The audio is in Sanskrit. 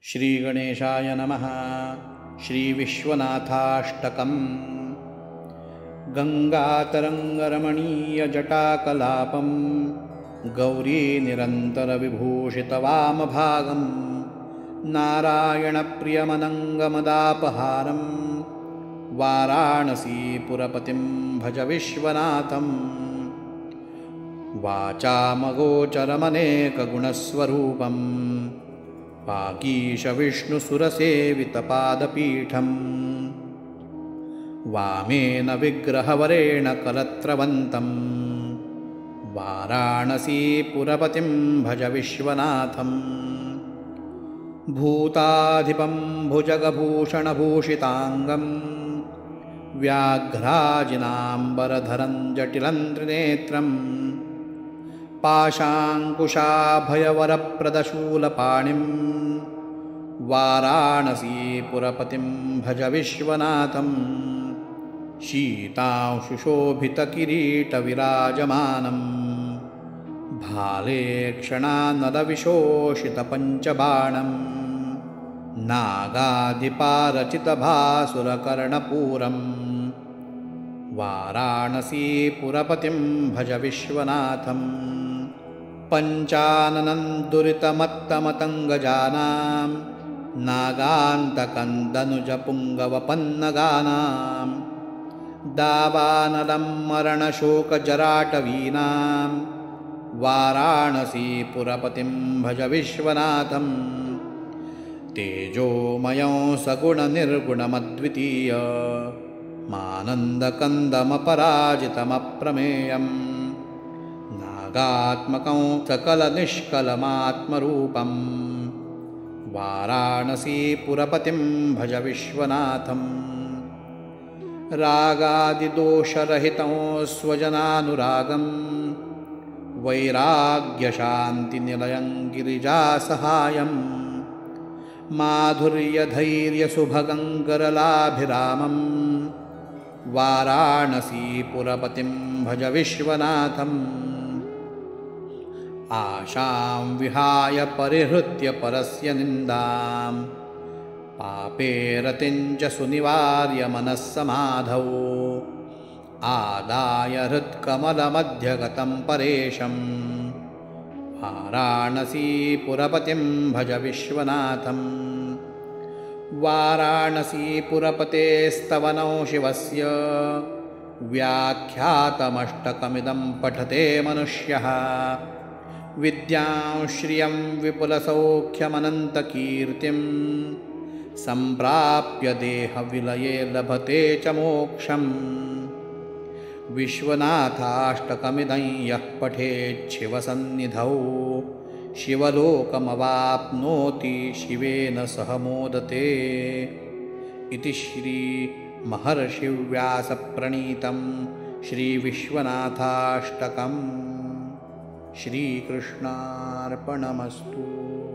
श्रीगणेशाय नमः। श्रीविश्वनाथाष्टकम्। गङ्गातरङ्गरमणीयजटाकलापं गौरीनिरन्तरविभूषितवामभागं नारायणप्रियमनङ्गमदापहारं वाराणसीपुरपतिं भज विश्वनाथम्। वाचामगोचरमनेकगुणस्वरूपं वागीशविष्णुसुरसेवितपादपीठम् वामेन विग्रहवरेण कलत्रवन्तं वाराणसीपुरपतिं भज विश्वनाथम्। भूताधिपं भुजगभूषणभूषिताङ्गं व्याघ्राजिनाम्बरधरं जटिलं त्रिनेत्रं पाशाङ्कुशाभयवरप्रदशूलपाणिं वाराणसीपुरपतिं भज विश्वनाथम्। शीतांशुशोभितकिरीटविराजमानं भाले क्षणानलविशोषितपञ्चबाणं नागाधिपारचितभासुरकर्णपूरं वाराणसीपुरपतिं भज विश्वनाथम्। पञ्चाननं दुरितमत्तमतङ्गजानां नागान्तकन्दनुजपुङ्गवपन्नगानां दावानलं मरणशोकजराटवीनां वाराणसीपुरपतिं भज विश्वनाथम्। तेजोमयं सगुणनिर्गुणमद्वितीय मानन्दकन्दमपराजितमप्रमेयम् नागात्मकं सकलनिष्कलमात्मरूपं वाराणसीपुरपतिं भज विश्वनाथम्। रागादिदोषरहितं स्वजनानुरागं वैराग्यशान्तिनिलयं गिरिजासहायं माधुर्यधैर्यसुभगं गरलाभिरामं वाराणसीपुरपतिं भज विश्वनाथम्। आशां विहाय परिहृत्य परस्य निन्दां पापे रतिं च सुनिवार्य मनस्समाधौ आदाय हृत्कमलमध्यगतं परेशं वाराणसीपुरपतिं भज विश्वनाथम्। वाराणसीपुरपतेस्तवनं शिवस्य व्याख्यातमष्टकमिदं पठते मनुष्यः विद्यां श्रियं विपुलसौख्यमनन्तकीर्तिं सम्प्राप्य देहविलये लभते च मोक्षम्। विश्वनाथाष्टकमिदं यः पठेच्छिवसन्निधौ शिवलोकमवाप्नोति शिवेन सह मोदते इति श्रीमहर्षिव्यासप्रणीतं श्रीविश्वनाथाष्टकम्। श्रीकृष्णार्पणमस्तु।